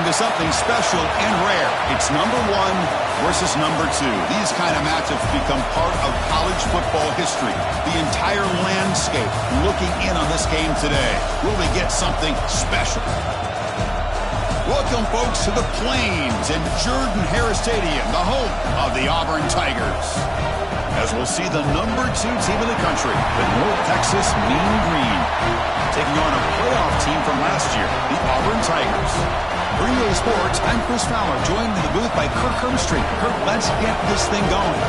To something special and rare. It's number 1 versus number 2. These kind of matchups become part of college football history. The entire landscape looking in on this game today. Will we get something special? Welcome, folks, to the Plains in Jordan-Hare Stadium, the home of the Auburn Tigers. As we'll see the number 2 team in the country, the North Texas Mean Green, taking on a playoff team from last year, the Auburn Tigers. For EA Sports, I'm Chris Fowler, joined in the booth by Kirk Hermstreet. Kirk, let's get this thing going.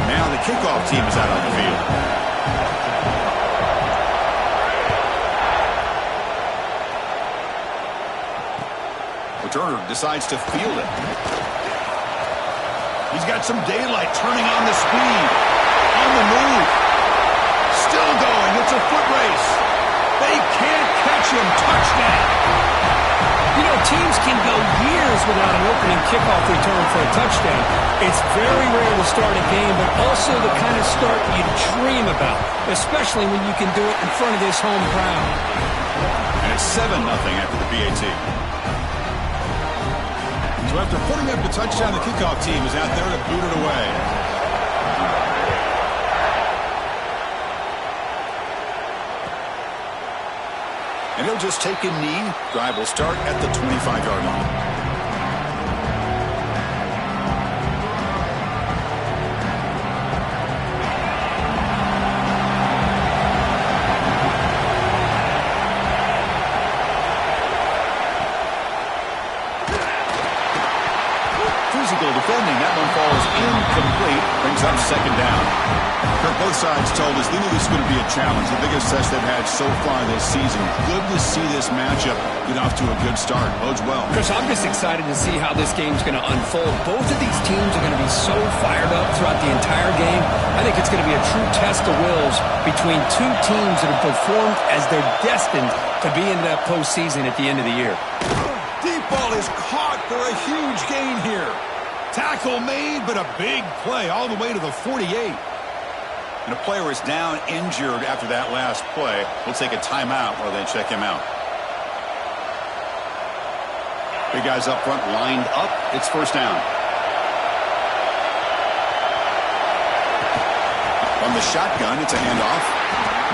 Now the kickoff team is out on the field. Turner decides to field it. He's got some daylight, turning on the speed. On the move. Still going. It's a foot race. They can't catch him. Touchdown. You know, teams can go years without an opening kickoff return for a touchdown. It's very rare to start a game, but also the kind of start you dream about, especially when you can do it in front of this home crowd. And it's 7-0 after the PAT. So after putting up the touchdown, the kickoff team is out there to boot it away. And he'll just take a knee. Drive will start at the 25-yard line. Defending, that one falls incomplete, brings up second down. Kirk, both sides told us they knew this was going to be a challenge, the biggest test they've had so far this season. Good to see this matchup get off to a good start. Bodes well. Chris, I'm just excited to see how this game's going to unfold. Both of these teams are going to be so fired up throughout the entire game. I think it's going to be a true test of wills between two teams that have performed as they're destined to be into that postseason at the end of the year. Deep ball is caught for a huge gain here. Tackle made, but a big play all the way to the 48. And a player is down injured after that last play. We'll take a timeout while they check him out. Big guys up front lined up. It's first down. On the shotgun, it's a handoff.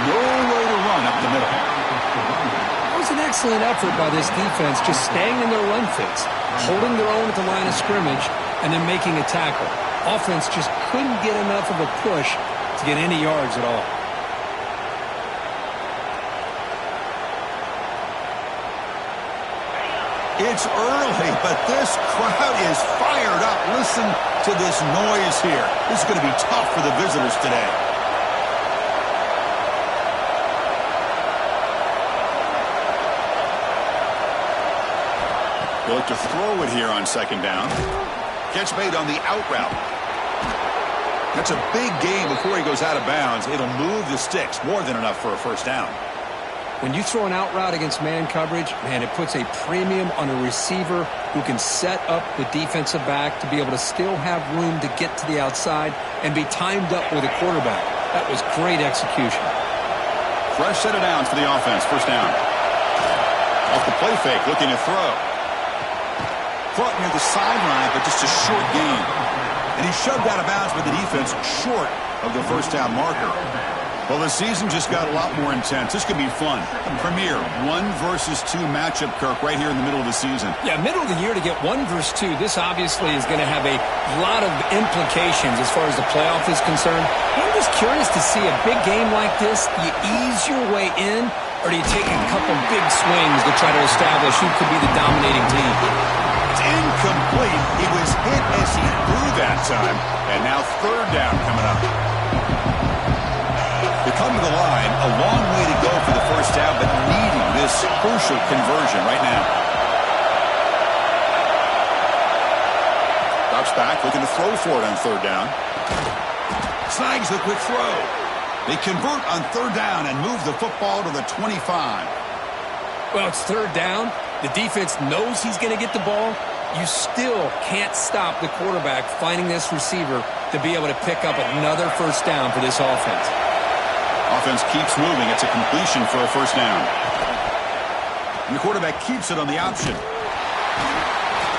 No way to run up the middle. That was an excellent effort by this defense, just staying in their run fits, holding their own at the line of scrimmage, and then making a tackle. Offense just couldn't get enough of a push to get any yards at all. It's early, but this crowd is fired up. Listen to this noise here. This is going to be tough for the visitors today. They'll look to throw it here on second down. Catch made on the out route. That's a big gain before he goes out of bounds. It'll move the sticks. More than enough for a first down. When you throw an out route against man coverage, man, it puts a premium on a receiver who can set up the defensive back to be able to still have room to get to the outside and be timed up with a quarterback. That was great execution. Fresh set of downs for the offense. First down. Off the play fake, looking to throw. Caught near the sideline, but just a short gain. And he shoved out of bounds by the defense short of the first down marker. Well, the season just got a lot more intense. This could be fun. Premier 1 versus 2 matchup, Kirk, right here in the middle of the season. Yeah, middle of the year to get 1 versus 2. This obviously is going to have a lot of implications as far as the playoff is concerned. I'm just curious to see a big game like this. Do you ease your way in, or do you take a couple big swings to try to establish who could be the dominating team? It's incomplete. He was hit as he threw that time. And now third down coming up. They come to the line, a long way to go for the first down, but needing this crucial conversion right now. Drops back, looking to throw for it on third down. Snags the quick throw. They convert on third down and move the football to the 25. Well, it's third down. The defense knows he's going to get the ball. You still can't stop the quarterback finding this receiver to be able to pick up another first down for this offense. Offense keeps moving. It's a completion for a first down. And the quarterback keeps it on the option.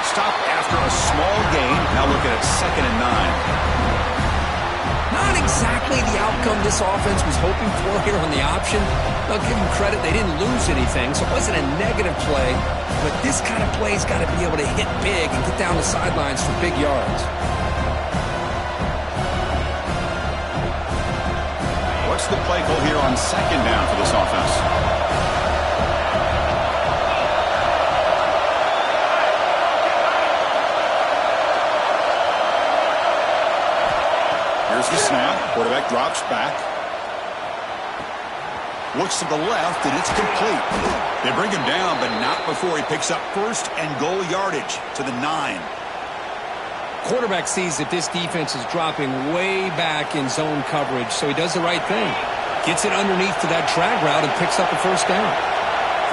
Stop after a small gain. Now looking at 2nd and 9. Not exactly the outcome this offense was hoping for here on the option. I'll give them credit. They didn't lose anything, so it wasn't a negative play. But this kind of play's got to be able to hit big and get down the sidelines for big yards. What's the play call here on 2nd down for this offense? Here's the snap. Quarterback drops back. Looks to the left, and it's complete. They bring him down, but not before he picks up 1st and goal yardage to the 9. Quarterback sees that this defense is dropping way back in zone coverage, so he does the right thing. Gets it underneath to that drag route and picks up a first down.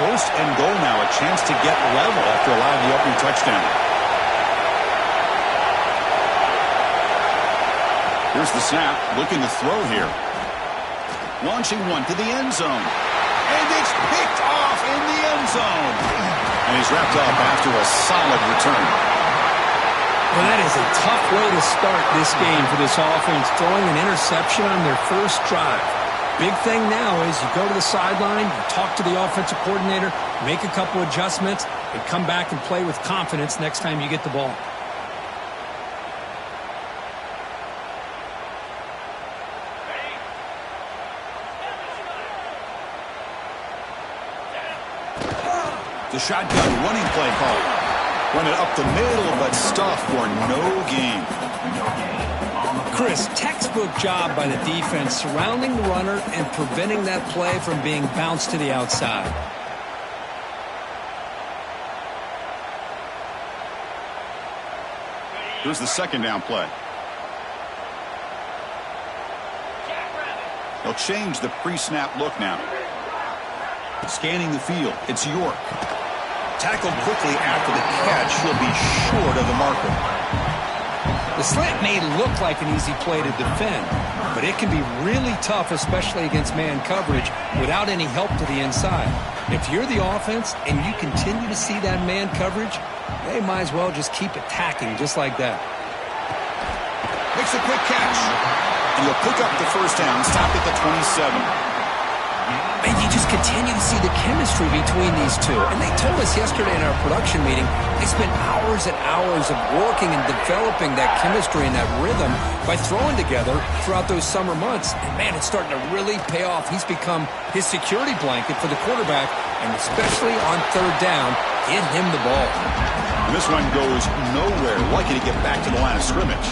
1st and goal now, a chance to get level after allowing the opening touchdown. Here's the snap, looking to throw here. Launching one to the end zone. And it's picked off in the end zone. And he's wrapped up after a solid return. Well, that is a tough way to start this game for this offense, throwing an interception on their first drive. Big thing now is you go to the sideline, you talk to the offensive coordinator, make a couple adjustments, and come back and play with confidence next time you get the ball. The shotgun running play call. Run it up the middle, but stuff for no gain. Chris, textbook job by the defense surrounding the runner and preventing that play from being bounced to the outside. Here's the 2nd down play. They'll change the pre-snap look now. Scanning the field, it's York. Tackled quickly after the catch. He'll be short of the marker. The slant may look like an easy play to defend, but it can be really tough, especially against man coverage, without any help to the inside. If you're the offense and you continue to see that man coverage, they might as well just keep attacking just like that. Makes a quick catch. And he'll pick up the first down, stop at the 27. And you just continue to see the chemistry between these two. And they told us yesterday in our production meeting, they spent hours and hours of working and developing that chemistry and that rhythm by throwing together throughout those summer months. And, man, it's starting to really pay off. He's become his security blanket for the quarterback, and especially on third down, get him the ball. And this one goes nowhere. Lucky to get back to the line of scrimmage.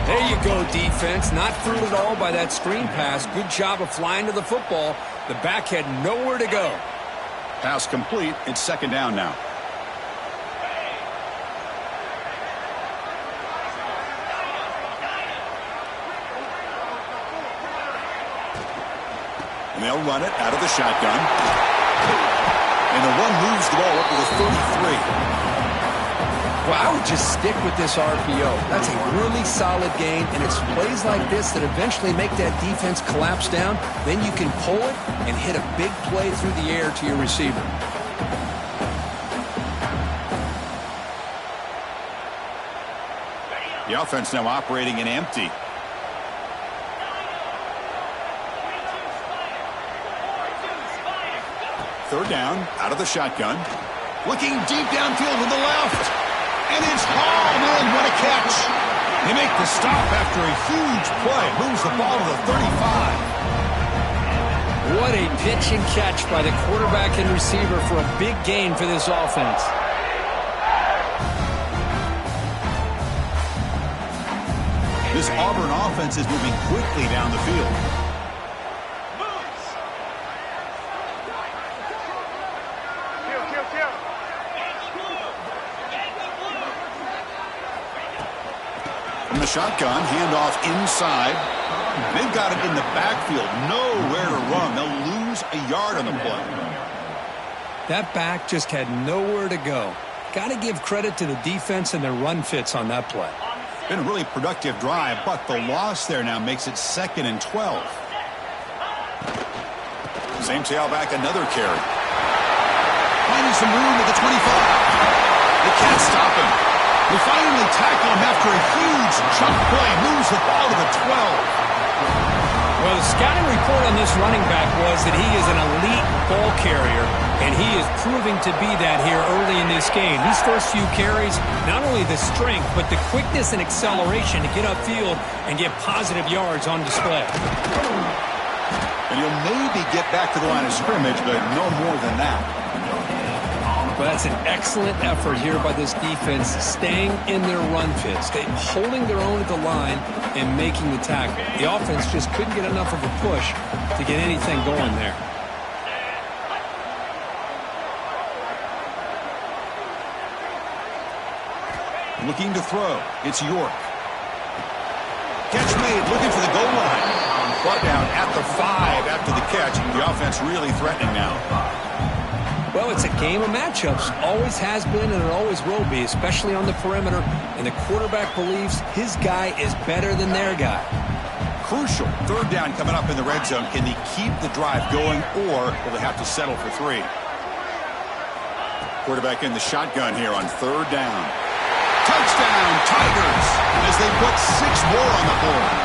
There you go, defense. Not fooled at all by that screen pass. Good job of flying to the football. The back had nowhere to go. Pass complete. It's 2nd down now. And they'll run it out of the shotgun. And the one moves the ball up to the 33. Well, I would just stick with this RPO. That's a really solid game, and it's plays like this that eventually make that defense collapse down. Then you can pull it and hit a big play through the air to your receiver. The offense now operating in empty. Third down, out of the shotgun. Looking deep downfield to the left. And it's hauled in. What a catch. They make the stop after a huge play. Moves the ball to the 35. What a pitch and catch by the quarterback and receiver for a big gain for this offense. This Auburn offense is moving quickly down the field. From the shotgun, handoff inside. They've got it in the backfield. Nowhere to run. They'll lose a yard on the play. That back just had nowhere to go. Got to give credit to the defense and their run fits on that play. Been a really productive drive, but the loss there now makes it 2nd and 12. Same tailback, another carry. Finding some room at the 25. They can't stop him. They finally tackle him after a huge chunk play. Moves the ball to the 12. Well, the scouting report on this running back was that he is an elite ball carrier, and he is proving to be that here early in this game. These first few carries, not only the strength, but the quickness and acceleration to get upfield and get positive yards on display. And he'll maybe get back to the line of scrimmage, but no more than that. Well, that's an excellent effort here by this defense, staying in their run fits, holding their own at the line and making the tackle. The offense just couldn't get enough of a push to get anything going there. Looking to throw. It's York. Catch made, looking for the goal line. Brought down at the 5 after the catch. The offense really threatening now. Well, it's a game of matchups. Always has been and it always will be, especially on the perimeter. And the quarterback believes his guy is better than their guy. Crucial. Third down coming up in the red zone. Can they keep the drive going, or will they have to settle for 3? Quarterback in the shotgun here on third down. Touchdown, Tigers, as they put 6 more on the board.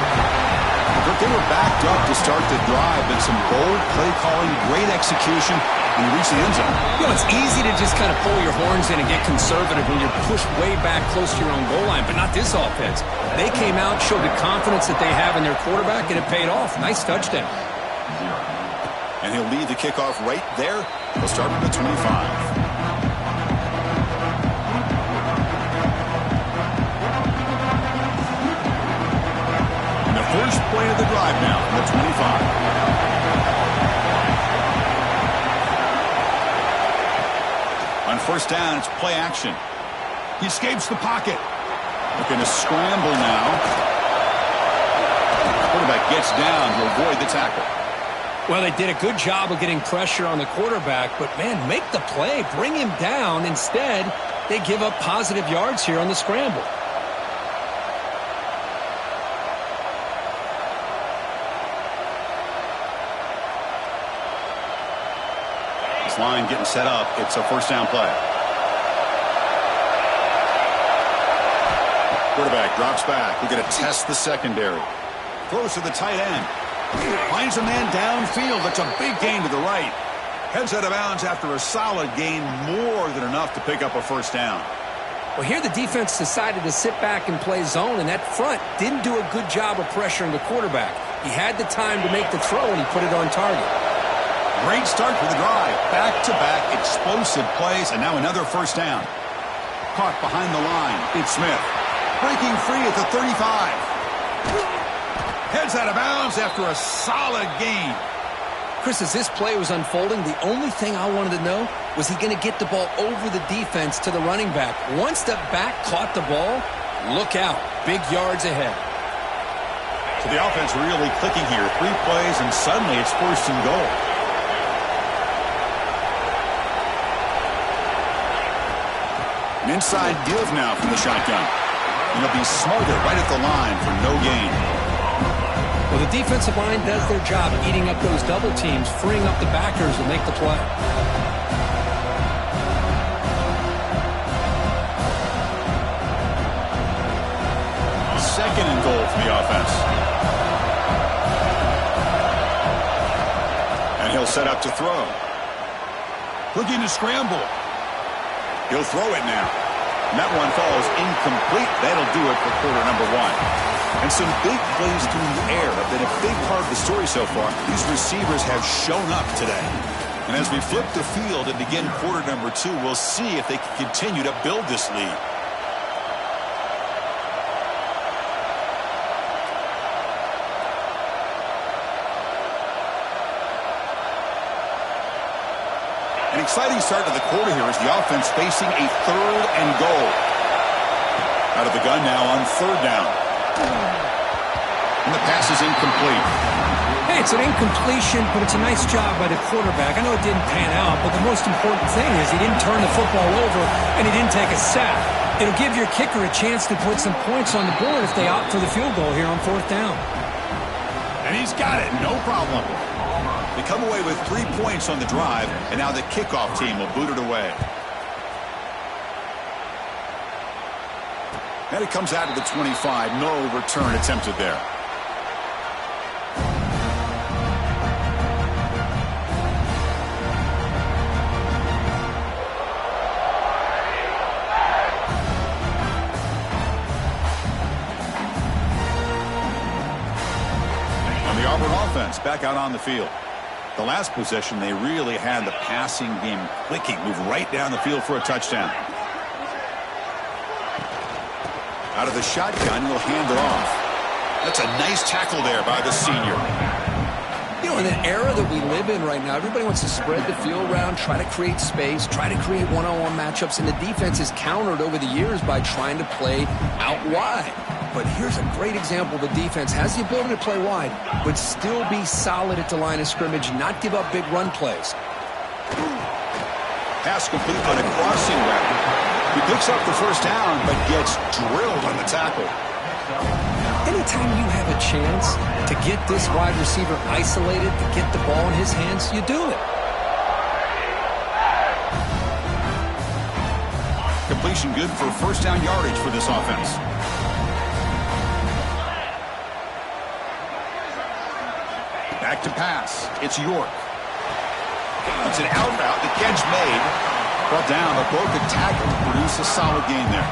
They were backed up to start the drive, but some bold play calling, great execution, and reach the end zone. You know, it's easy to just kind of pull your horns in and get conservative when you're pushed way back close to your own goal line, but not this offense. They came out, showed the confidence that they have in their quarterback, and it paid off. Nice touchdown. And he'll lead the kickoff right there. They'll start at the 25. First play of the drive now from the 25. On first down, it's play action. He escapes the pocket. Looking to scramble now. The quarterback gets down to avoid the tackle. Well, they did a good job of getting pressure on the quarterback, but, man, make the play. Bring him down. Instead, they give up positive yards here on the scramble. Line getting set up. It's a first down play. Quarterback drops back. We're going to test the secondary. Throws to the tight end. Finds a man downfield. That's a big gain to the right. Heads out of bounds after a solid gain, more than enough to pick up a first down. Well, here the defense decided to sit back and play zone, and that front didn't do a good job of pressuring the quarterback. He had the time to make the throw, and he put it on target. Great start for the drive. Back-to-back explosive plays, and now another first down. Caught behind the line. It's Smith. Breaking free at the 35. Heads out of bounds after a solid gain. Chris, as this play was unfolding, the only thing I wanted to know was he going to get the ball over the defense to the running back. Once the back caught the ball, look out. Big yards ahead. So the offense really clicking here. 3 plays, and suddenly it's first and goal. An inside give now from the shotgun. And he'll be smothered right at the line for no gain. Well, the defensive line does their job eating up those double teams, freeing up the backers to make the play. for the offense. And he'll set up to throw. Looking to scramble. He'll throw it now. And that one falls incomplete. That'll do it for quarter number one. And some big plays through the air have been a big part of the story so far. These receivers have shown up today. And as we flip the field and begin quarter number two, we'll see if they can continue to build this lead. An exciting start to the quarter here as the offense facing a 3rd and goal. Out of the gun now on 3rd down. And the pass is incomplete. Hey, it's an incompletion, but it's a nice job by the quarterback. I know it didn't pan out, but the most important thing is he didn't turn the football over and he didn't take a sack. It'll give your kicker a chance to put some points on the board if they opt for the field goal here on 4th down. And he's got it, no problem. They come away with 3 points on the drive, and now the kickoff team will boot it away. And it comes out of the 25. No return attempted there. And the Auburn offense back out on the field. The last possession, they really had the passing game clicking. Move right down the field for a touchdown. Out of the shotgun, he'll hand it off. That's a nice tackle there by the senior. You know, in an era that we live in right now, everybody wants to spread the field around, try to create space, try to create one-on-one matchups, and the defense is countered over the years by trying to play out wide. But here's a great example. The defense has the ability to play wide, but still be solid at the line of scrimmage, not give up big run plays. Pass complete on a crossing route. He picks up the 1st down, but gets drilled on the tackle. Anytime you have a chance to get this wide receiver isolated, to get the ball in his hands, you do it. Completion good for 1st down yardage for this offense. Back to pass. It's York. It's an out route. The catch made. Brought down, but broke a tackle to produce a solid gain there.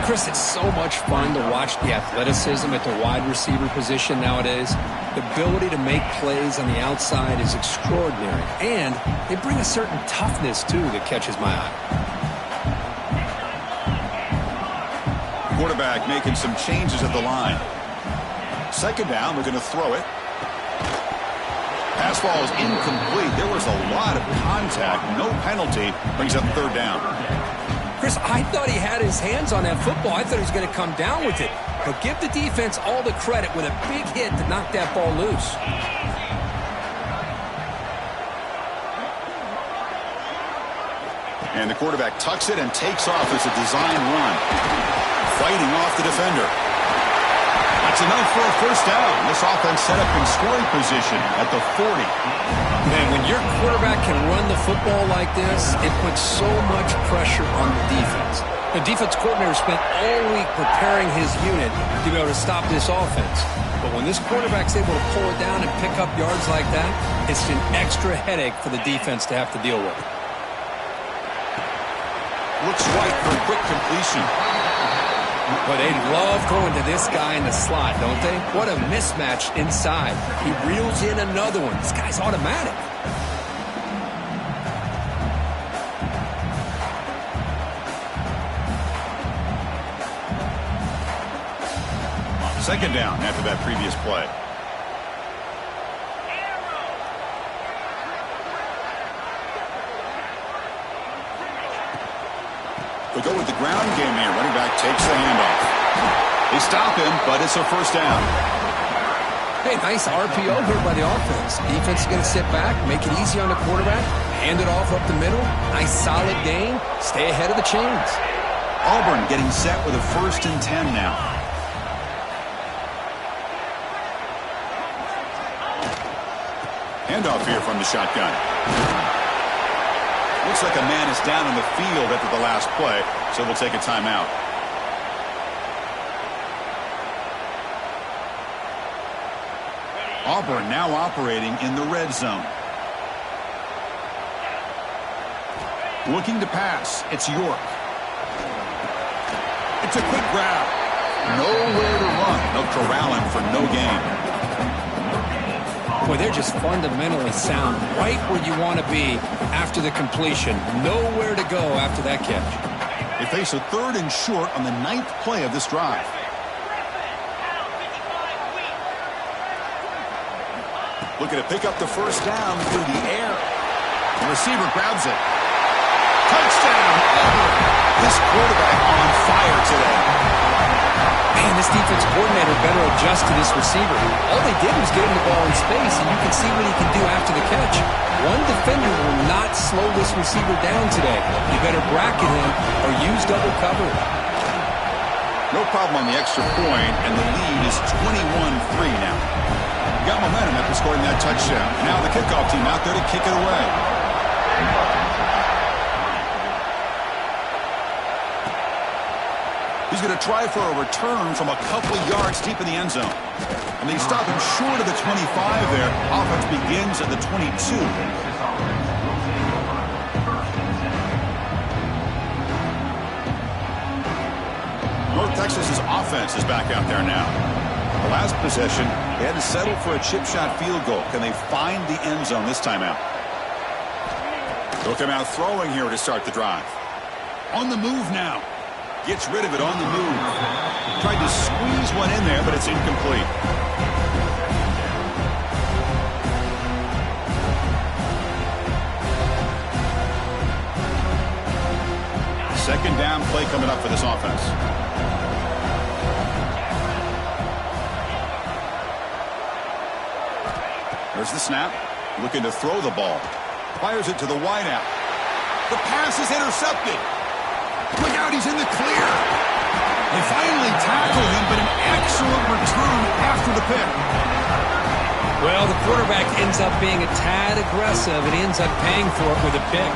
Chris, it's so much fun to watch the athleticism at the wide receiver position nowadays. The ability to make plays on the outside is extraordinary. And they bring a certain toughness, too, that catches my eye. Quarterback making some changes at the line. 2nd down, they're going to throw it. Pass ball is incomplete. There was a lot of contact. No penalty. Brings up 3rd down. Chris, I thought he had his hands on that football. I thought he was going to come down with it. But give the defense all the credit with a big hit to knock that ball loose. And the quarterback tucks it and takes off as a design run. Fighting off the defender. That's enough for a 1st down. This offense set up in scoring position at the 40. Man, when your quarterback can run the football like this, it puts so much pressure on the defense. The defense coordinator spent all week preparing his unit to be able to stop this offense. But when this quarterback's able to pull it down and pick up yards like that, it's an extra headache for the defense to have to deal with. Looks right for a quick completion. But they love going to this guy in the slot, don't they? What a mismatch inside. He reels in another one. This guy's automatic. Second down after that previous play. They go with the ground game here. Running back takes the handoff. They stop him, but it's a 1st down. Hey, nice RPO here by the offense. Defense is going to sit back, make it easy on the quarterback, hand it off up the middle. Nice solid gain. Stay ahead of the chains. Auburn getting set with a 1st and 10 now. Handoff here from the shotgun. Looks like a man is down on the field after the last play, so we'll take a timeout. Auburn now operating in the red zone. Looking to pass. It's York. It's a quick grab. Nowhere to run. They'll corral him for no gain. Boy, they're just fundamentally sound. Right where you want to be after the completion. Nowhere to go after that catch. They face a 3rd and short on the 9th play of this drive. Looking to pick up the first down through the air. The receiver grabs it. Touchdown! This quarterback on fire today. Man, this defense coordinator better adjust to this receiver. All they did was get him the ball in space, and you can see what he can do after the catch. One defender will not slow this receiver down today. You better bracket him or use double coverage. No problem on the extra point, and the lead is 21-3 now. Got momentum after scoring that touchdown. Now the kickoff team out there to kick it away. He's going to try for a return from a couple yards deep in the end zone. And they stop him short of the 25 there. Offense begins at the 22. North Texas's offense is back out there now. The last possession, they had to settle for a chip shot field goal. Can they find the end zone this time out? They'll come out throwing here to start the drive. On the move now. Gets rid of it on the move. Tried to squeeze one in there, but it's incomplete. Second down play coming up for this offense. There's the snap. Looking to throw the ball. Fires it to the wideout. The pass is intercepted. Look out, he's in the clear. They finally tackle him, but an excellent return after the pick. Well, the quarterback ends up being a tad aggressive and ends up paying for it with a pick.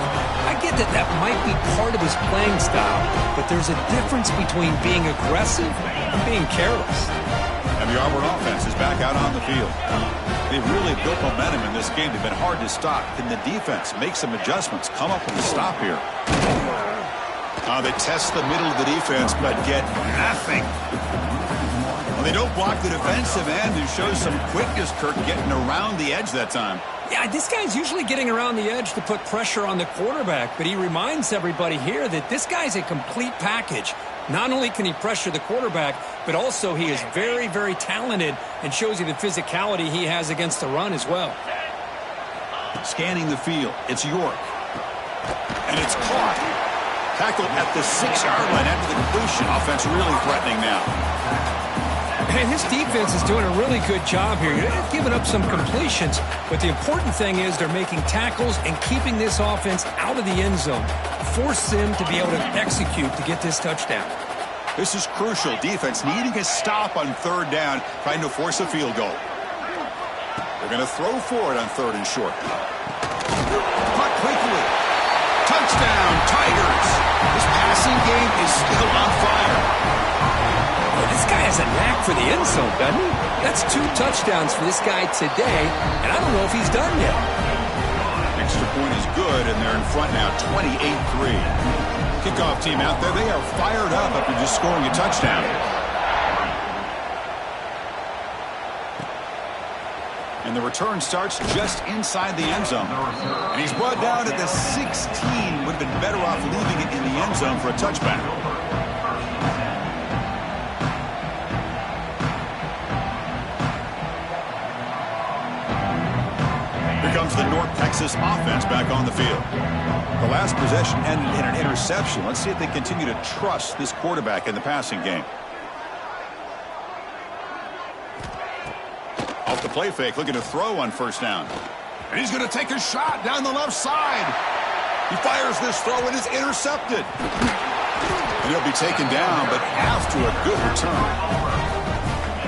I get that that might be part of his playing style, but there's a difference between being aggressive and being careless. And the Auburn offense is back out on the field. They've really built momentum in this game. They've been hard to stop. Can the defense make some adjustments, come up with a stop here? They test the middle of the defense, but get nothing. Well, they don't block the defensive end and show some quickness, Kirk, getting around the edge that time. Yeah, this guy's usually getting around the edge to put pressure on the quarterback, but he reminds everybody here that this guy's a complete package. Not only can he pressure the quarterback, but also he is very, very talented and shows you the physicality he has against the run as well. Scanning the field, it's York. And it's caught. Tackled at the 6-yard line after the completion. Offense really threatening now. And his defense is doing a really good job here. They're giving up some completions, but the important thing is they're making tackles and keeping this offense out of the end zone. Force them to be able to execute to get this touchdown. This is crucial. Defense needing a stop on 3rd down, trying to force a field goal. They're going to throw for it on 3rd and short. Caught quickly. Touchdown, Tigers. This passing game is still on fire. Well, this guy has a knack for the end zone, doesn't he? That's 2 touchdowns for this guy today, and I don't know if he's done yet. Extra point is good, and they're in front now, 28-3. Kickoff team out there, they are fired up after just scoring a touchdown. And the return starts just inside the end zone. And he's brought down at the 16. Would have been better off leaving it in the end zone for a touchback. Here comes the North Texas offense back on the field. The last possession ended in an interception. Let's see if they continue to trust this quarterback in the passing game. Off the play fake, looking to throw on 1st down. And he's going to take a shot down the left side. He fires this throw and is intercepted. And he'll be taken down, but after a good return.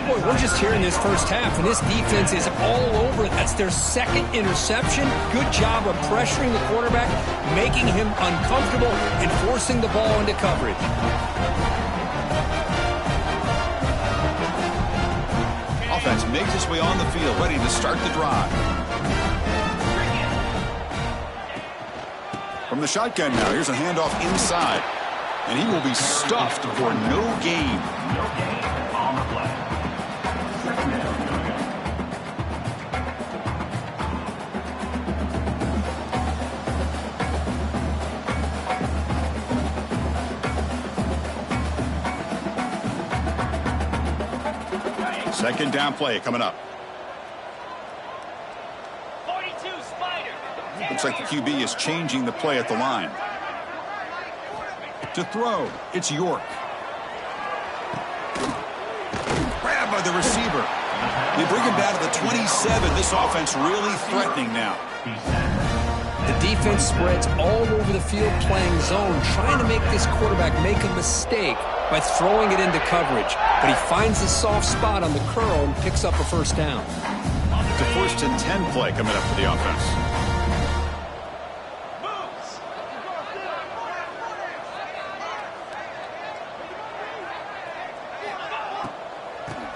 Boy, we're just here in this first half, and this defense is all over it. That's their 2nd interception. Good job of pressuring the quarterback, making him uncomfortable, and forcing the ball into coverage. offense makes its way on the field, ready to start the drive. From the shotgun now, here's a handoff inside. And he will be stuffed for no gain. No gain on the play. Second down. Second down play coming up. 42 Spider. Looks like the QB is changing the play at the line. To throw, it's York. Grabbed by the receiver. They bring him down to the 27. This offense really threatening now. The defense spreads all over the field playing zone, trying to make this quarterback make a mistake by throwing it into coverage. But he finds the soft spot on the curl and picks up a first down. It's a 1st and 10 play coming up for the offense.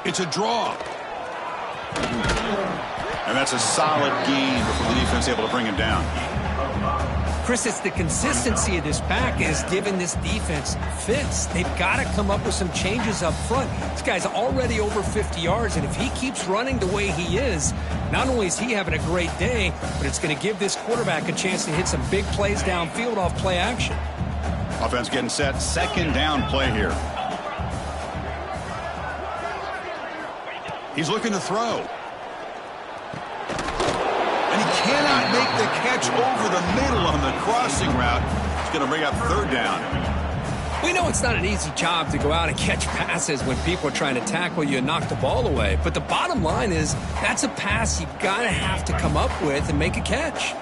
It's a draw. And that's a solid gain before the defense able to bring him down. Chris, it's the consistency of this back is giving this defense fits. They've got to come up with some changes up front. This guy's already over 50 yards, and if he keeps running the way he is, not only is he having a great day, but it's going to give this quarterback a chance to hit some big plays downfield off play action. Offense getting set. Second down play here. He's looking to throw. And he cannot make the catch over the middle on the crossing route. He's going to bring up third down. We know it's not an easy job to go out and catch passes when people are trying to tackle you and knock the ball away. But the bottom line is that's a pass you got to have to come up with and make a catch.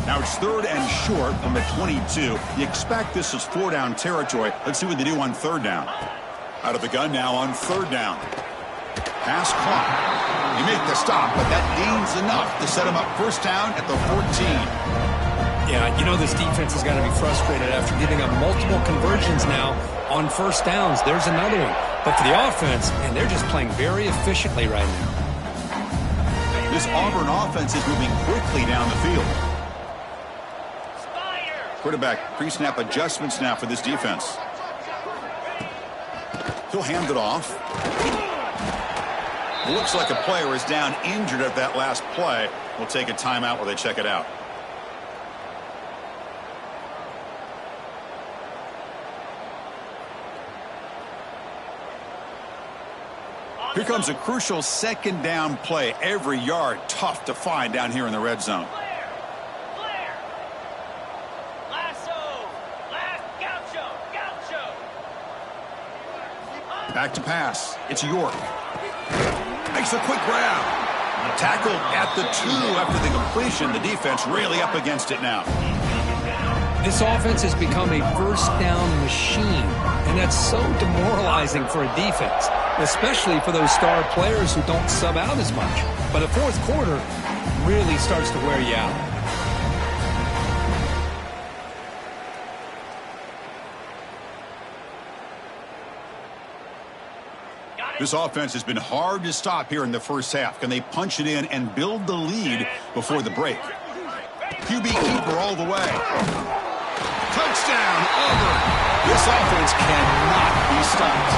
Now it's 3rd and short from the 22. You expect this is 4-down territory. Let's see what they do on 3rd down. Out of the gun now on 3rd down. Pass clock. He made the stop, but that gains enough to set him up first down at the 14. Yeah, you know this defense has got to be frustrated after giving up multiple conversions now on first downs. There's another one. But for the offense, man, they're just playing very efficiently right now. This Auburn offense is moving quickly down the field. Quarterback pre-snap adjustments now for this defense. He'll hand it off. It looks like a player is down injured at that last play. We'll take a timeout while they check it out. Here comes a crucial second down play. Every yard tough to find down here in the red zone. Back to pass. It's York. Makes a quick grab. Tackled at the 2 after the completion. The defense really up against it now. This offense has become a first down machine, and that's so demoralizing for a defense, especially for those star players who don't sub out as much. But the fourth quarter really starts to wear you out. This offense has been hard to stop here in the first half. Can they punch it in and build the lead before the break? QB keeper all the way. Touchdown, Auburn. This offense cannot be stopped.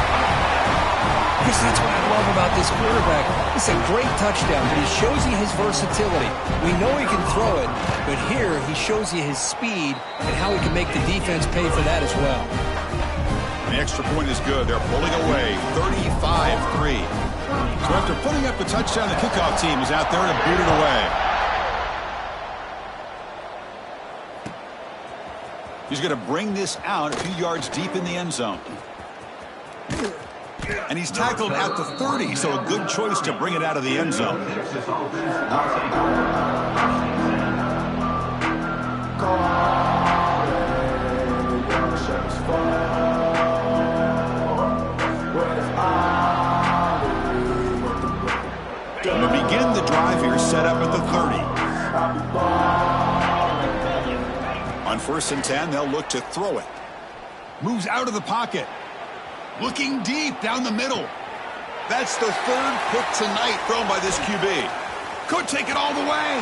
Chris, that's what I love about this quarterback. It's a great touchdown, but he shows you his versatility. We know he can throw it, but here he shows you his speed and how he can make the defense pay for that as well. The extra point is good. They're pulling away 35-3. So after putting up the touchdown, the kickoff team is out there to boot it away. He's going to bring this out a few yards deep in the end zone. And he's tackled at the 30, so a good choice to bring it out of the end zone. And to begin the drive here, set up at the 30. On 1st and 10, they'll look to throw it. Moves out of the pocket. Looking deep down the middle. That's the third pick tonight thrown by this QB. Could take it all the way.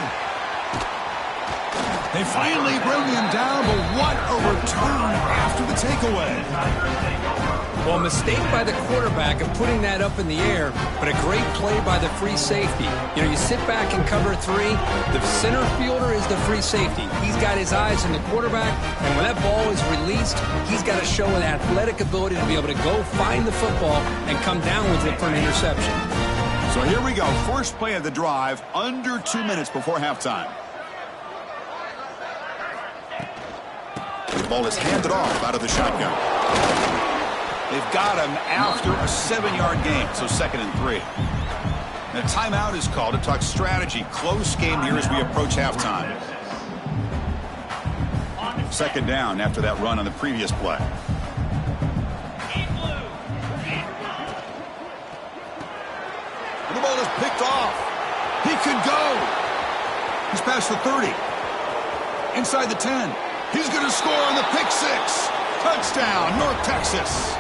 They finally bring him down, but what a return after the takeaway. Well, a mistake by the quarterback of putting that up in the air, but a great play by the free safety. You know, you sit back and cover three. The center fielder is the free safety. He's got his eyes on the quarterback, and when that ball is released, he's got to show an athletic ability to be able to go find the football and come down with it for an interception. So here we go. First play of the drive, under 2 minutes before halftime. The ball is handed off out of the shotgun. They've got him after a 7-yard gain, so 2nd and 3. And a timeout is called to talk strategy. Close game here as we approach halftime. 2nd down after that run on the previous play. And the ball is picked off. He could go. He's past the 30. Inside the 10. He's going to score on the pick six. Touchdown, North Texas.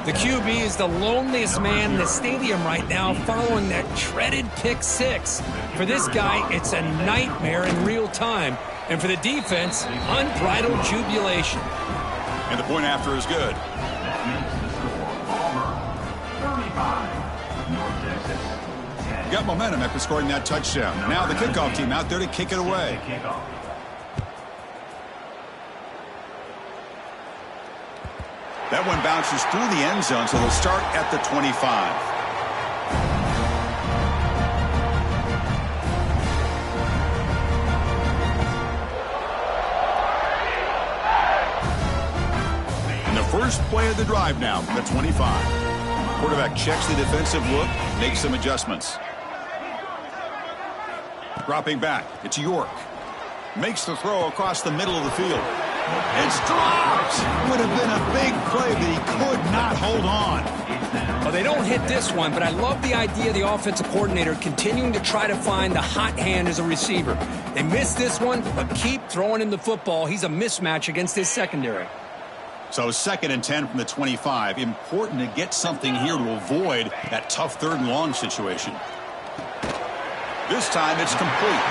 The QB is the loneliest man in the stadium right now following that dreaded pick six. For this guy, it's a nightmare in real time. And for the defense, unbridled jubilation. And the point after is good. Got momentum after scoring that touchdown. Now the kickoff team out there to kick it away. That one bounces through the end zone, so they'll start at the 25. And the first play of the drive now from the 25. Quarterback checks the defensive look, makes some adjustments. Dropping back, it's York. Makes the throw across the middle of the field. It's dropped. Would have been a big play, but he could not hold on. Well, they don't hit this one, but I love the idea of the offensive coordinator continuing to try to find the hot hand as a receiver. They missed this one, but keep throwing him the football. He's a mismatch against his secondary. So 2nd and 10 from the 25. Important to get something here to avoid that tough 3rd and long situation. This time it's complete.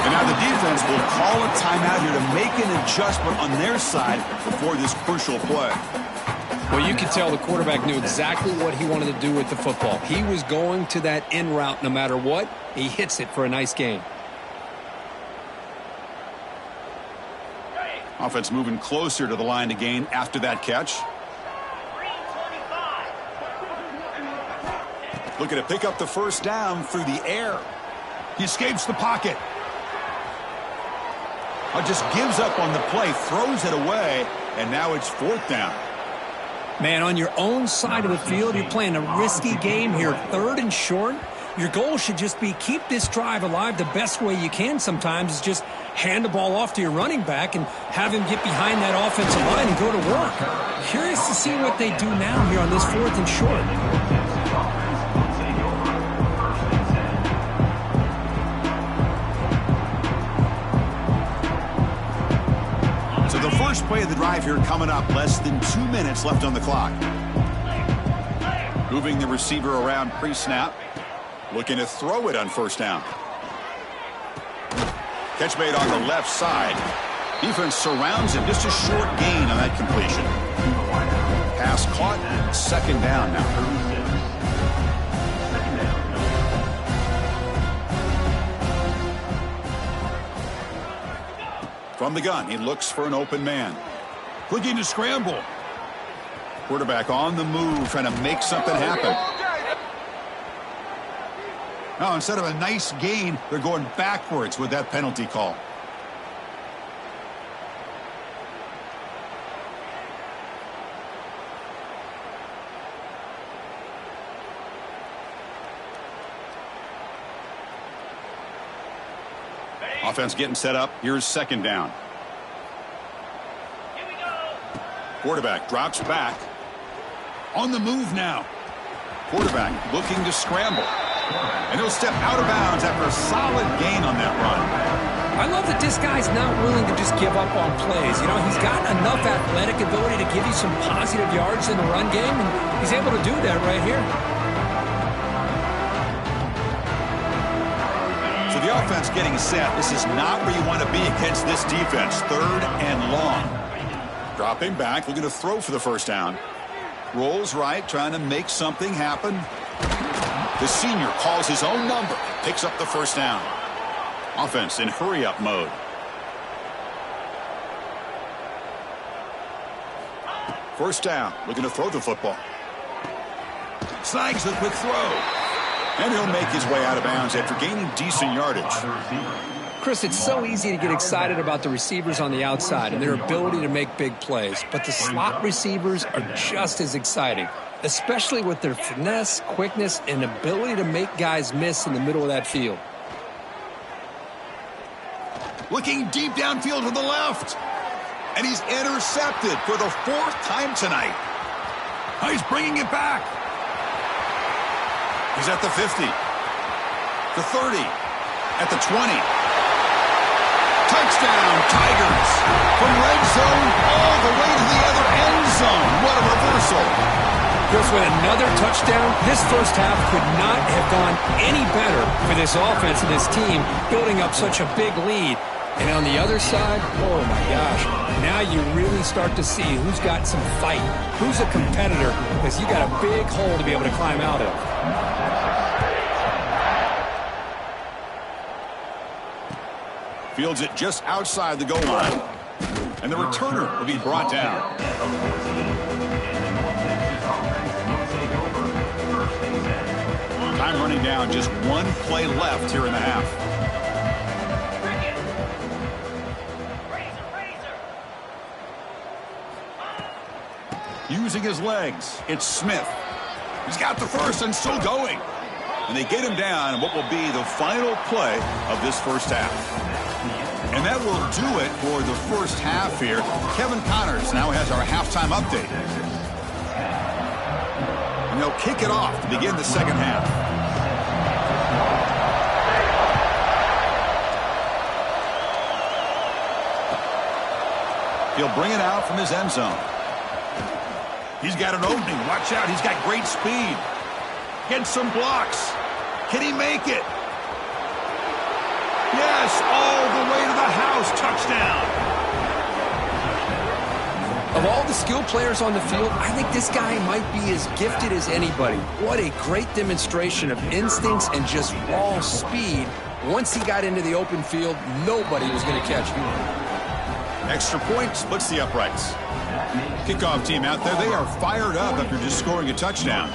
And now the defense will call a timeout here to make an adjustment on their side before this crucial play. Well, you can tell the quarterback knew exactly what he wanted to do with the football. He was going to that in route no matter what. He hits it for a nice gain. Offense moving closer to the line to gain after that catch. Looking to pick up the first down through the air. He escapes the pocket. Just gives up on the play, throws it away, and now it's 4th down. Man, on your own side of the field, you're playing a risky game here. 3rd and short. Your goal should just be keep this drive alive the best way you can sometimes is just hand the ball off to your running back and have him get behind that offensive line and go to work. Curious to see what they do now here on this 4th and short. The first play of the drive here coming up. Less than 2 minutes left on the clock. Moving the receiver around pre-snap. Looking to throw it on 1st down. Catch made on the left side. Defense surrounds him. Just a short gain on that completion. Pass caught. 2nd down now. From the gun, he looks for an open man. Looking to scramble. Quarterback on the move, trying to make something happen. Now, instead of a nice gain, they're going backwards with that penalty call. Offense getting set up. Here's 2nd down. Here we go. Quarterback drops back. On the move now. Quarterback looking to scramble. And he'll step out of bounds after a solid gain on that run. I love that this guy's not willing to just give up on plays. You know, he's got enough athletic ability to give you some positive yards in the run game, and he's able to do that right here. So the offense getting set. This is not where you want to be against this defense. 3rd and long. Dropping back, looking to throw for the first down. Rolls right, trying to make something happen. The senior calls his own number, picks up the first down. Offense in hurry-up mode. First down, looking to throw the football. Snags the quick throw. And he'll make his way out of bounds after gaining decent yardage. Chris, it's so easy to get excited about the receivers on the outside and their ability to make big plays, but the slot receivers are just as exciting, especially with their finesse, quickness, and ability to make guys miss in the middle of that field. Looking deep downfield to the left. And he's intercepted for the 4th time tonight. Oh, he's bringing it back. He's at the 50. The 30. At the 20. Touchdown, Tigers. From red zone all the way to the other end zone. What a reversal. Chris, with another touchdown, this first half could not have gone any better for this offense and this team, building up such a big lead. And on the other side, oh my gosh, now you really start to see who's got some fight, who's a competitor, because you got a big hole to be able to climb out of. Fields it just outside the goal line. And the returner will be brought down. Time running down, just 1 play left here in the half. Using his legs, it's Smith. He's got the first and still going. And they get him down in what will be the final play of this first half. And that will do it for the first half here. Kevin Connors now has our halftime update. And they'll kick it off to begin the second half. He'll bring it out from his end zone. He's got an opening. Watch out. He's got great speed. Gets some blocks. Can he make it? Yes, all the way to the house. Touchdown. Of all the skilled players on the field, I think this guy might be as gifted as anybody. What a great demonstration of instincts and just raw speed. Once he got into the open field, nobody was going to catch him. Extra point splits the uprights. Kickoff team out there. They are fired up after just scoring a touchdown.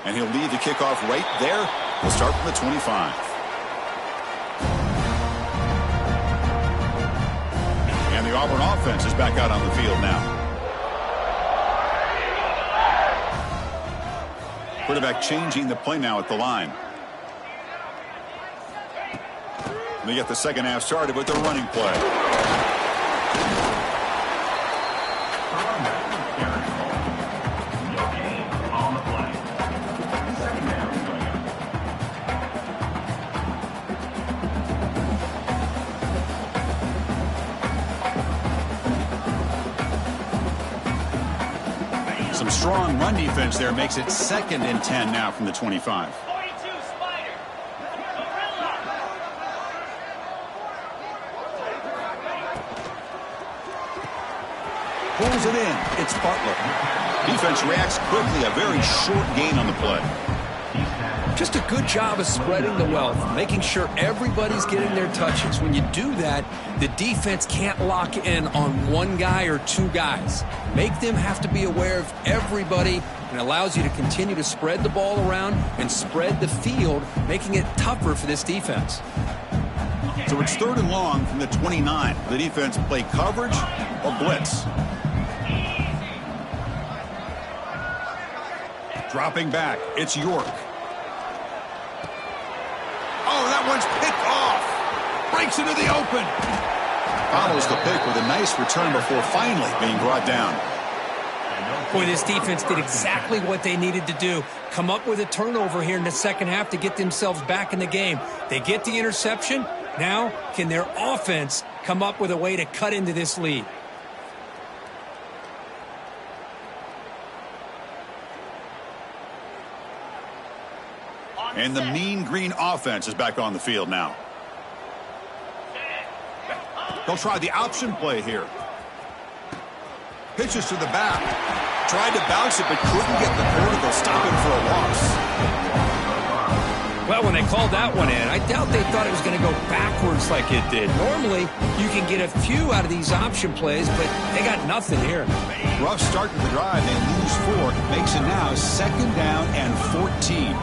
And he'll lead the kickoff right there. We'll start from the 25. And the Auburn offense is back out on the field now. Quarterback changing the play now at the line. They get the second half started with their running play. Some strong run defense there makes it 2nd and 10 now from the 25. Pulls it in. It's Butler. Defense reacts quickly. A very short gain on the play. Just a good job of spreading the wealth, making sure everybody's getting their touches. When you do that, the defense can't lock in on one guy or two guys. Make them have to be aware of everybody, and allows you to continue to spread the ball around and spread the field, making it tougher for this defense. So it's 3rd and long from the 29. The defense play coverage or blitz. Dropping back, it's York. Oh, that one's picked off. Breaks into the open. Follows the pick with a nice return before finally being brought down. Boy, this defense did exactly what they needed to do. Come up with a turnover here in the second half to get themselves back in the game. They get the interception. Now, can their offense come up with a way to cut into this lead? And the mean green offense is back on the field now. They'll try the option play here. Pitches to the back. Tried to bounce it, but couldn't get the corner. They'll stop him for a loss. Well, when they called that one in, I doubt they thought it was going to go backwards like it did. Normally, you can get a few out of these option plays, but they got nothing here. Rough start to the drive. They lose 4. Makes it now 2nd down and 14.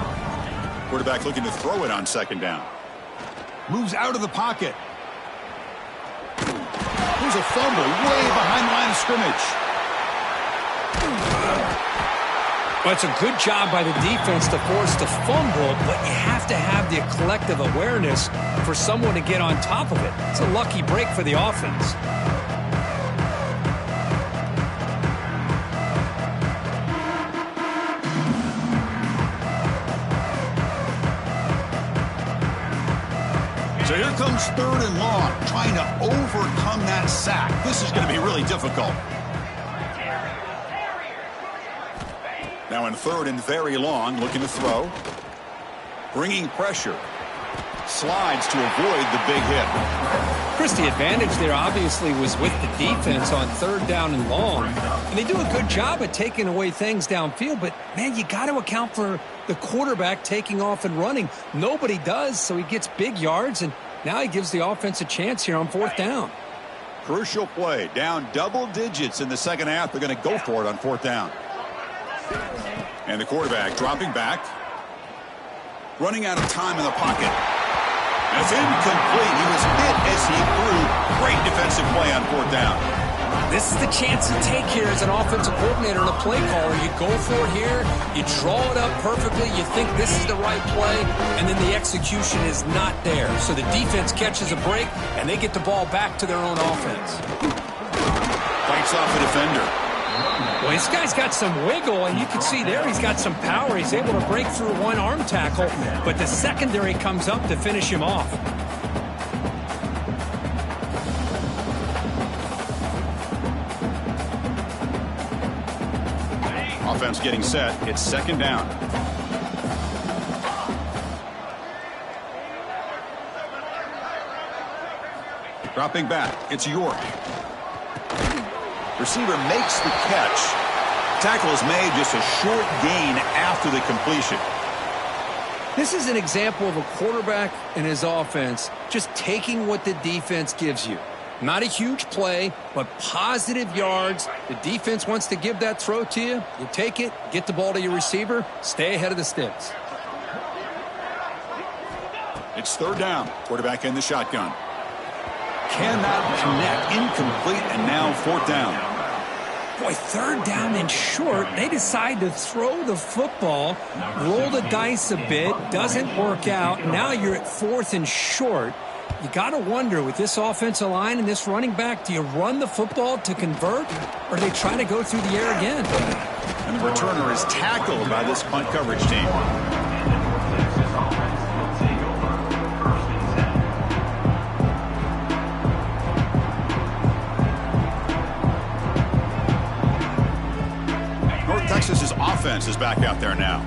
Quarterback looking to throw it on 2nd down. Moves out of the pocket. There's a fumble way behind the line of scrimmage. Well, it's a good job by the defense to force the fumble, but you have to have the collective awareness for someone to get on top of it. It's a lucky break for the offense. So here comes 3rd and long, trying to overcome that sack. This is going to be really difficult. Now in 3rd and very long, looking to throw. Bringing pressure. Slides to avoid the big hit. Chris, the advantage there obviously was with the defense on 3rd down and long. And they do a good job at taking away things downfield, but, man, you got to account for the quarterback taking off and running. Nobody does, so he gets big yards, and now he gives the offense a chance here on 4th down. Crucial play. Down double digits in the second half. They're going to go for it on 4th down. And the quarterback dropping back. Running out of time in the pocket. And it's incomplete. He was hit as he threw. Great defensive play on 4th down. This is the chance you take here as an offensive coordinator and a play caller. You go for it here. You draw it up perfectly. You think this is the right play, and then the execution is not there. So the defense catches a break, and they get the ball back to their own offense. Fights off a defender. Well, this guy's got some wiggle, and you can see there he's got some power. He's able to break through one arm tackle, but the secondary comes up to finish him off. Offense getting set. It's 2nd down. Dropping back. It's York. Receiver makes the catch. Tackle is made, just a short gain after the completion. This is an example of a quarterback and his offense just taking what the defense gives you. Not a huge play, but positive yards. The defense wants to give that throw to you. You take it, get the ball to your receiver, stay ahead of the sticks. It's 3rd down. Quarterback in the shotgun. Cannot connect. Incomplete, and now 4th down. Boy, 3rd down and short. They decide to throw the football, roll the dice a bit, doesn't work out. Now you're at 4th and short. You got to wonder, with this offensive line and this running back, do you run the football to convert, or do they try to go through the air again? And the returner is tackled by this punt coverage team. North Texas's offense is back out there now.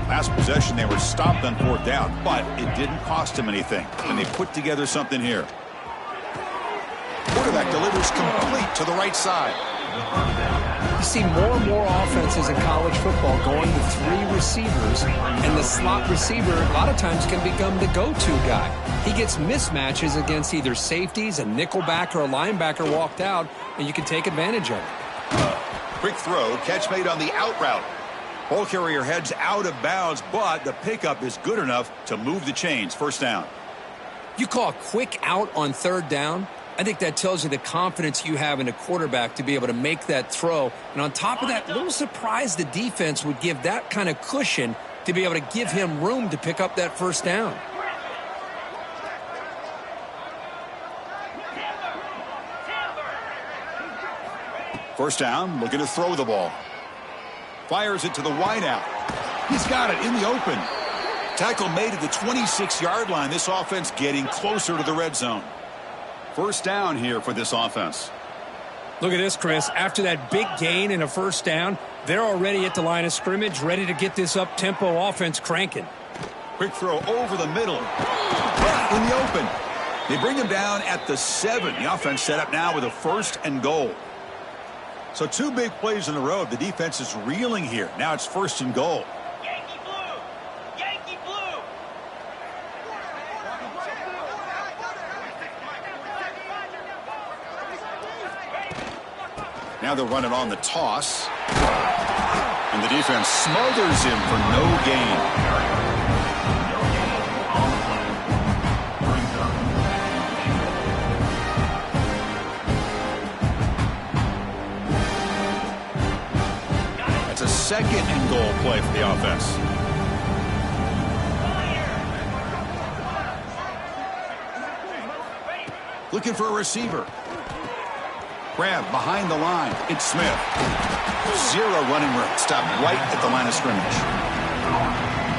Last possession, they were stopped on 4th down, but it didn't cost them anything. And they put together something here. Quarterback delivers complete to the right side. You see more and more offenses in college football going to 3 receivers, and the slot receiver a lot of times can become the go-to guy. He gets mismatches against either safeties, a nickelback, or a linebacker walked out, and you can take advantage of it. Quick throw, catch made on the out route. Ball carrier heads out of bounds, but the pickup is good enough to move the chains. 1st down. You call a quick out on 3rd down. I think that tells you the confidence you have in a quarterback to be able to make that throw. And on top of that, a little surprised the defense would give that kind of cushion to be able to give him room to pick up that 1st down. First down, looking to throw the ball. Fires it to the wideout. He's got it in the open. Tackle made at the 26-yard line. This offense getting closer to the red zone. First down here for this offense. Look at this, Chris. After that big gain and a first down, they're already at the line of scrimmage, ready to get this up-tempo offense cranking. Quick throw over the middle. In the open. They bring him down at the 7. The offense set up now with a 1st and goal. So 2 big plays in a row. The defense is reeling here. Now it's 1st and goal. Yankee blue! Yankee blue! Now they'll run it on the toss. And the defense smothers him for no gain. That's a 2nd and goal play for the offense. Looking for a receiver. Grab behind the line. It's Smith. 0 running room. Stopped right at the line of scrimmage.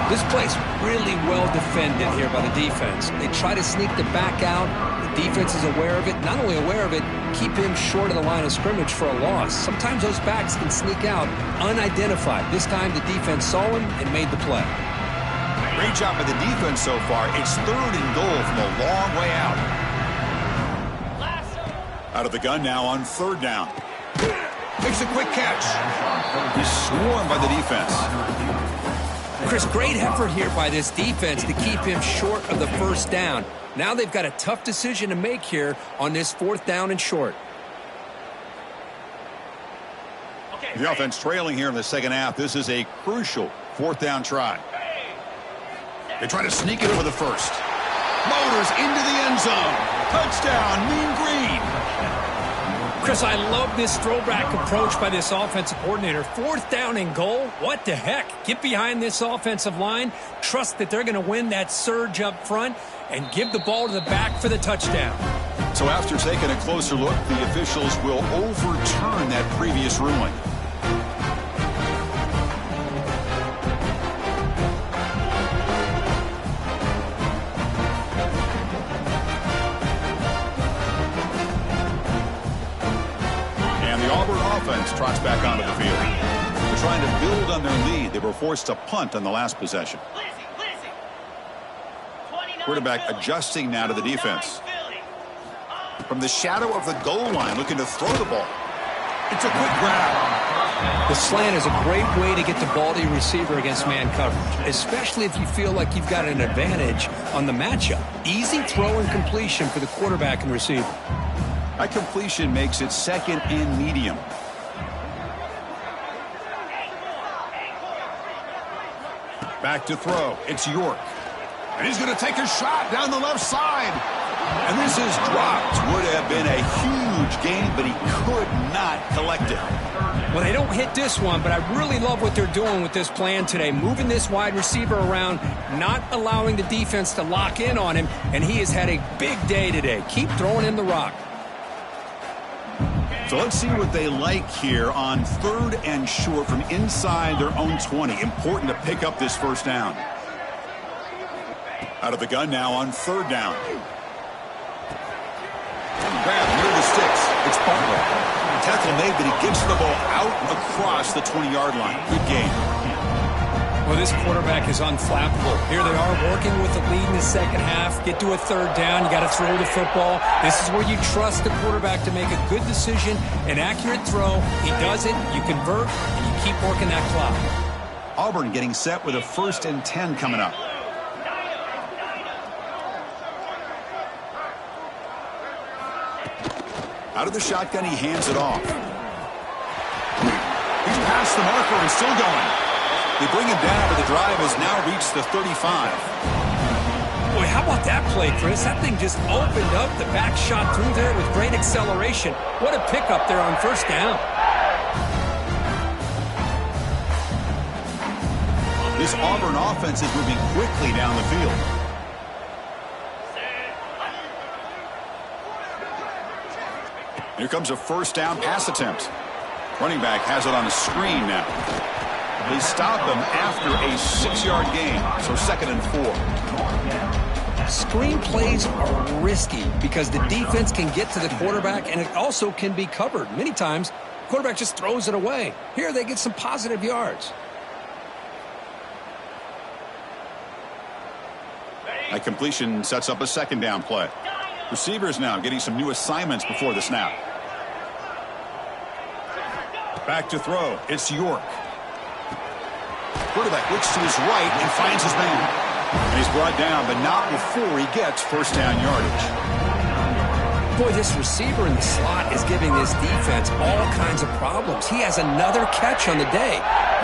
This play's really well defended here by the defense. They try to sneak the back out. The defense is aware of it. Not only aware of it, keep him short of the line of scrimmage for a loss. Sometimes those backs can sneak out unidentified. This time the defense saw him and made the play. Great job by the defense so far. It's 3rd and goal from a long way out. Out of the gun now on 3rd down. Makes a quick catch. He's swarmed by the defense. Chris, great effort here by this defense to keep him short of the 1st down. Now they've got a tough decision to make here on this 4th down and short. The offense trailing here in the 2nd half. This is a crucial 4th down try. They try to sneak it over the 1st. Motors into the end zone. Touchdown, Mean Green. Chris, I love this throwback approach by this offensive coordinator. 4th down and goal. What the heck? Get behind this offensive line. Trust that they're going to win that surge up front and give the ball to the back for the touchdown. So after taking a closer look, the officials will overturn that previous ruling. Offense trots back onto the field. They're trying to build on their lead. They were forced to punt on the last possession. Quarterback adjusting now to the defense. From the shadow of the goal line, looking to throw the ball. It's a quick grab. The slant is a great way to get the ball to your receiver against man coverage, especially if you feel like you've got an advantage on the matchup. Easy throw and completion for the quarterback and receiver. That completion makes it 2nd and medium. Back to throw. It's York. And he's going to take a shot down the left side. And this is dropped. Would have been a huge gain, but he could not collect it. Well, they don't hit this one, but I really love what they're doing with this plan today. Moving this wide receiver around, not allowing the defense to lock in on him, and he has had a big day today. Keep throwing him the rock. So let's see what they like here on 3rd and short from inside their own 20. Important to pick up this 1st down. Out of the gun now on 3rd down. Grab near the sticks. It's Butler. Tackle made, but he gets the ball out across the 20-yard line. Good game. Well, this quarterback is unflappable. Here they are working with the lead in the 2nd half. Get to a 3rd down. You got to throw the football. This is where you trust the quarterback to make a good decision, an accurate throw. He does it. You convert, and you keep working that clock. Auburn getting set with a 1st and 10 coming up. Out of the shotgun, he hands it off. He's past the marker and still going. They bring him down, but the drive has now reached the 35. Boy, how about that play, Chris? That thing just opened up. The back shot through there with great acceleration. What a pickup there on 1st down. This Auburn offense is moving quickly down the field. Here comes a 1st down pass attempt. Running back has it on the screen now. They stop him after a 6-yard gain, so 2nd and 4. Screen plays are risky because the defense can get to the quarterback, and it also can be covered. Many times, the quarterback just throws it away. Here they get some positive yards. That completion sets up a 2nd down play. Receivers now getting some new assignments before the snap. Back to throw. It's York. Quarterback looks to his right and finds his man. And he's brought down, but not before he gets 1st down yardage. Boy, this receiver in the slot is giving this defense all kinds of problems. He has another catch on the day.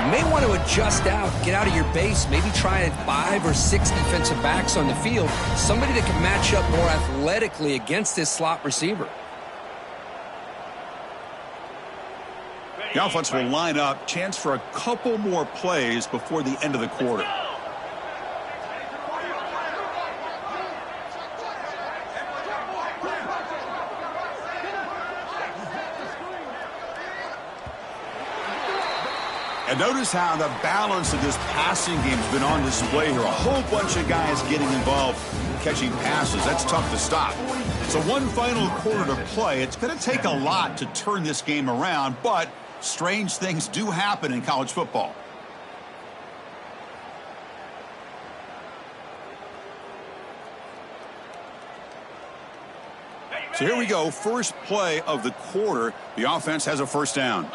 You may want to adjust out, get out of your base, maybe try 5 or 6 defensive backs on the field, somebody that can match up more athletically against this slot receiver. The offense will line up, chance for a couple more plays before the end of the quarter. And notice how the balance of this passing game has been on display here. A whole bunch of guys getting involved catching passes. That's tough to stop. So one final quarter to play. It's going to take a lot to turn this game around, but strange things do happen in college football. So here we go. First play of the quarter. The offense has a 1st down.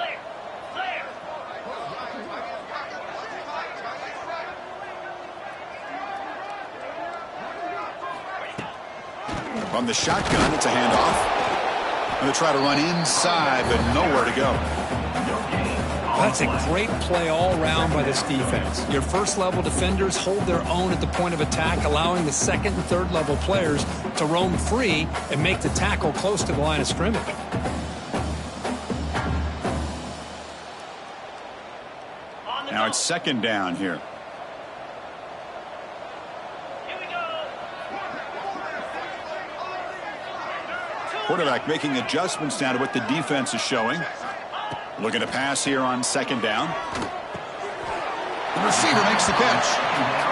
From the shotgun, it's a handoff. Going to try to run inside, but nowhere to go. That's a great play all around by this defense. Your first-level defenders hold their own at the point of attack, allowing the 2nd and 3rd level players to roam free and make the tackle close to the line of scrimmage. Now it's 2nd down here. Quarterback making adjustments now to what the defense is showing. Looking to pass here on 2nd down. The receiver makes the catch.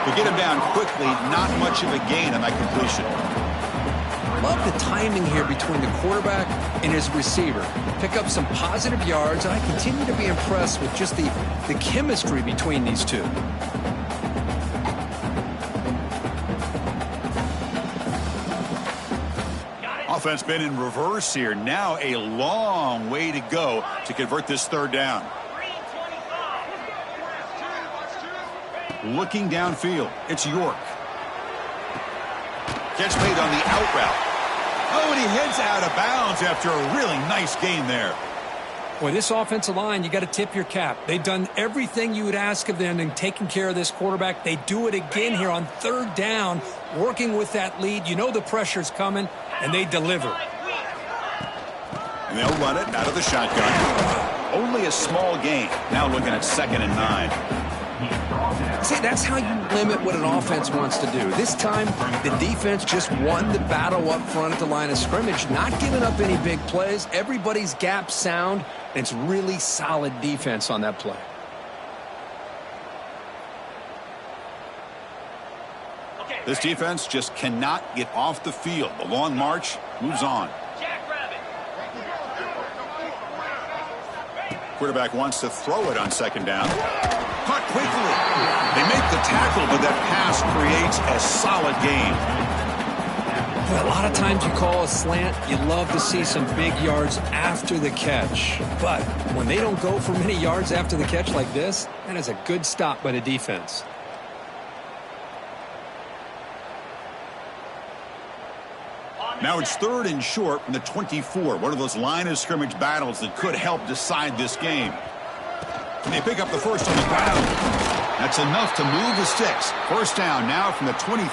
But get him down quickly. Not much of a gain on that completion. Love the timing here between the quarterback and his receiver. Pick up some positive yards, and I continue to be impressed with just the chemistry between these two. Offense been in reverse here. Now a long way to go to convert this 3rd down. Looking downfield, it's York. Catch made on the out route. Oh, and he heads out of bounds after a really nice gain there. Boy, this offensive line, you got to tip your cap. They've done everything you would ask of them in taking care of this quarterback. They do it again here on 3rd down, working with that lead. You know the pressure's coming, and they deliver. And they'll run it out of the shotgun. Only a small gain. Now looking at 2nd and 9. See, that's how you limit what an offense wants to do. This time, the defense just won the battle up front at the line of scrimmage, not giving up any big plays. Everybody's gap sound. It's really solid defense on that play. This defense just cannot get off the field. The long march moves on. Quarterback wants to throw it on 2nd down. Caught quickly. They make the tackle, but that pass creates a solid gain. A lot of times you call a slant, you love to see some big yards after the catch. But when they don't go for many yards after the catch like this, that is a good stop by the defense. Now it's 3rd and short from the 24. One of those line of scrimmage battles that could help decide this game. And they pick up the 1st on the ground. That's enough to move the sticks. 1st down now from the 23.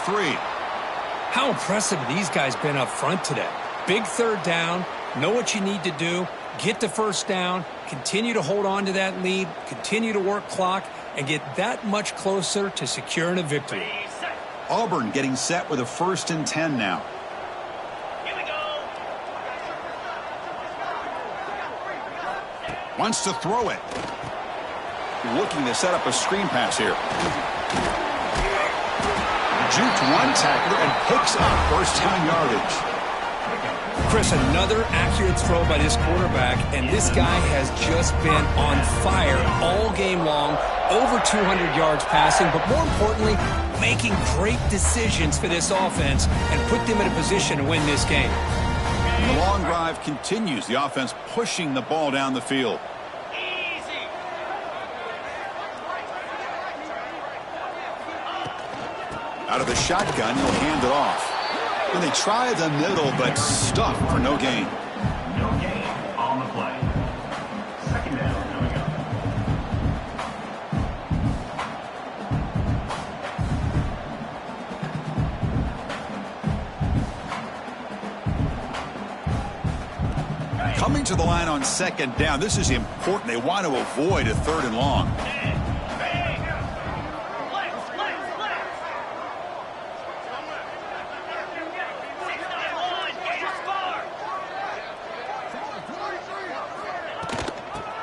How impressive have these guys been up front today? Big 3rd down, know what you need to do, get the 1st down, continue to hold on to that lead, continue to work clock, and get that much closer to securing a victory. Auburn getting set with a 1st and 10 now. Wants to throw it. looking to set up a screen pass here. Juked one tackler and picks up first down yardage. Chris, another accurate throw by this quarterback, and this guy has just been on fire all game long, over 200 yards passing, but more importantly, making great decisions for this offense and put them in a position to win this game. And the long drive continues, the offense pushing the ball down the field. Easy. Out of the shotgun, he'll hand it off. And they try the middle, but stuffed for no gain. No gain on the play. Second down coming up. Coming to the line on second down. This is important. They want to avoid a third and long.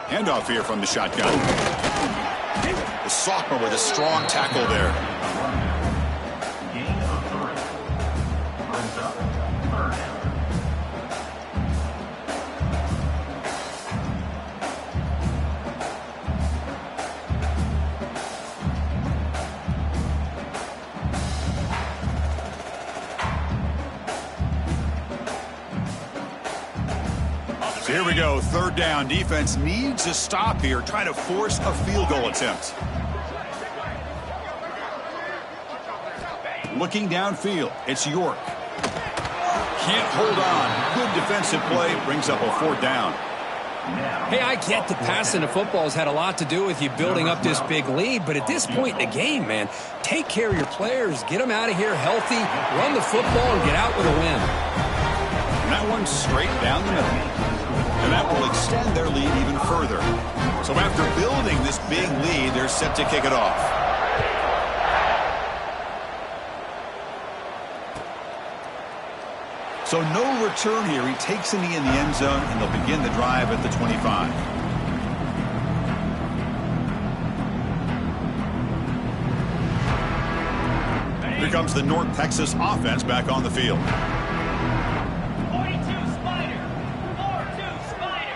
Handoff here from the shotgun. The sophomore with a strong tackle there. Gain of 3. Brings up third down. So here we go, third down. Defense needs a stop here, trying to force a field goal attempt. Looking downfield, it's York. Can't hold on. Good defensive play, brings up a fourth down. Hey, I get that passing the football has had a lot to do with you building up this big lead, but at this point in the game, man, take care of your players, get them out of here healthy, run the football, and get out with a win. And that one's straight down the middle. And that will extend their lead even further. So after building this big lead, they're set to kick it off. So no return here. He takes a knee in the end zone, and they'll begin the drive at the 25. Here comes the North Texas offense back on the field. 42 Spider. 4-2 Spider.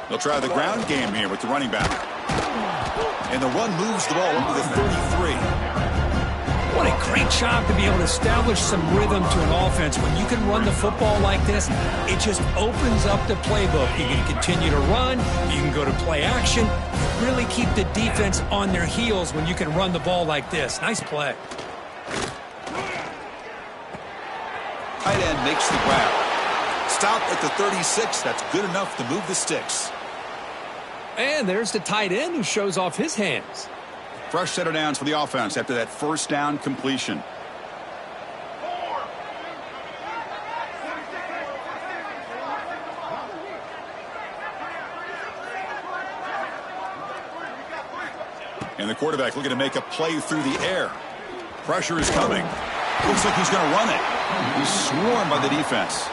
They'll try the ground game here with the running back. And the run moves the ball up to the 33. What a great job to be able to establish some rhythm to an offense. When you can run the football like this, it just opens up the playbook. You can continue to run. You can go to play action. Really keep the defense on their heels when you can run the ball like this. Nice play. Tight end makes the grab. Stop at the 36. That's good enough to move the sticks. And there's the tight end who shows off his hands. Fresh set of downs for the offense after that first down completion. And the quarterback looking to make a play through the air. Pressure is coming. Looks like he's going to run it. He's swarmed by the defense.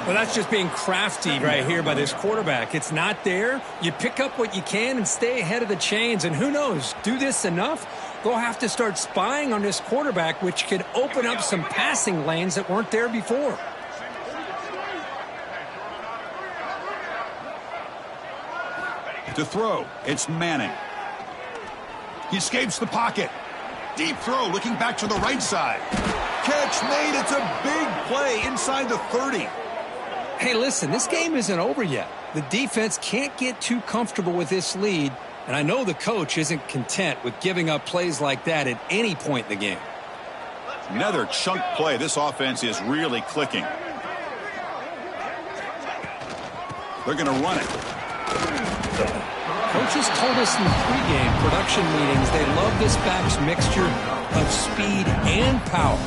Well, that's just being crafty right here by this quarterback. It's not there. You pick up what you can and stay ahead of the chains. And who knows, do this enough, they'll have to start spying on this quarterback, which could open up some passing lanes that weren't there before. To throw, it's Manning. He escapes the pocket. Deep throw, looking back to the right side. Catch made. It's a big play inside the 30. Hey, listen, this game isn't over yet. The defense can't get too comfortable with this lead, and I know the coach isn't content with giving up plays like that at any point in the game. Another chunk play. This offense is really clicking. They're going to run it. Coaches told us in the pregame production meetings they love this back's mixture of speed and power.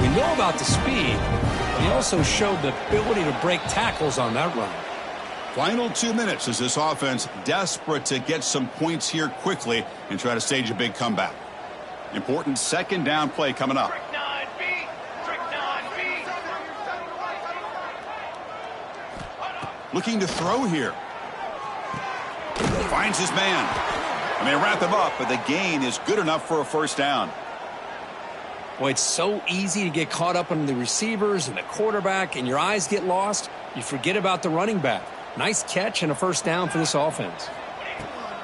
We know about the speed, but he also showed the ability to break tackles on that run. Final 2 minutes as this offense desperate to get some points here quickly and try to stage a big comeback. Important second down play coming up. Looking to throw here. Finds his man. And they wrap him up, but the gain is good enough for a first down. Well, it's so easy to get caught up on the receivers and the quarterback, and your eyes get lost. You forget about the running back. Nice catch and a first down for this offense.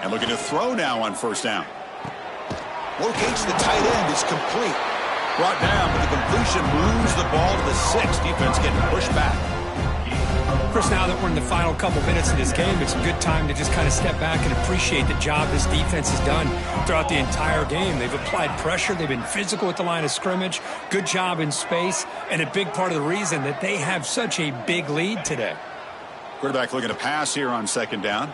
And looking to throw now on first down. Locates the tight end. It's complete. Brought down, but the completion moves the ball to the 6. Defense getting pushed back. Chris, now that we're in the final couple minutes of this game, it's a good time to just kind of step back and appreciate the job this defense has done throughout the entire game. They've applied pressure. They've been physical at the line of scrimmage. Good job in space, and a big part of the reason that they have such a big lead today. Quarterback looking to pass here on second down.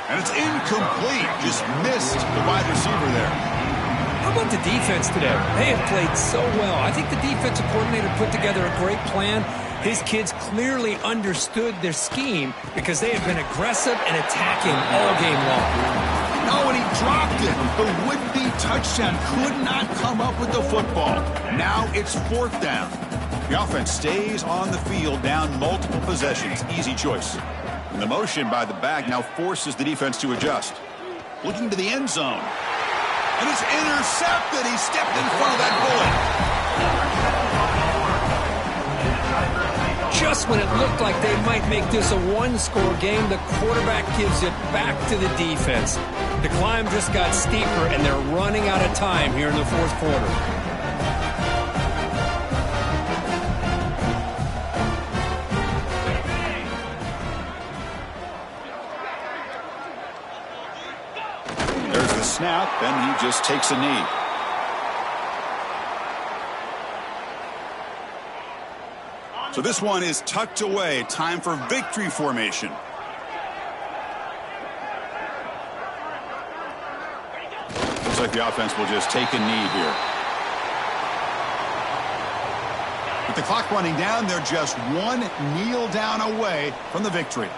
And it's incomplete. Just missed the wide receiver there. How about the defense today? They have played so well. I think the defensive coordinator put together a great plan. His kids clearly understood their scheme because they have been aggressive and attacking all game long. No, and he dropped it. The would-be touchdown could not come up with the football. Now it's fourth down. The offense stays on the field down multiple possessions. Easy choice. And the motion by the back now forces the defense to adjust. Looking to the end zone. And it's intercepted. He stepped in front of that bullet. Just when it looked like they might make this a one-score game, the quarterback gives it back to the defense. The climb just got steeper, and they're running out of time here in the fourth quarter. There's the snap, and he just takes a knee. So this one is tucked away. Time for victory formation. Looks like the offense will just take a knee here. With the clock running down, they're just one kneel down away from the victory.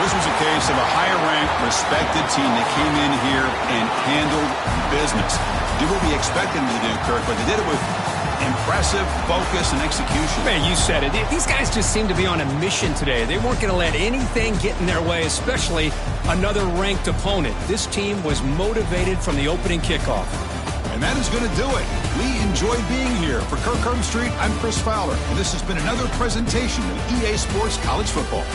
This was a case of a higher-ranked, respected team that came in here and handled business. Did what we expected them to do, Kirk, but they did it with impressive focus and execution. Man, you said it. These guys just seem to be on a mission today. They weren't going to let anything get in their way, especially another ranked opponent. This team was motivated from the opening kickoff. And that is going to do it. We enjoyed being here. For Kirk Street, I'm Chris Fowler, and this has been another presentation of EA Sports College Football.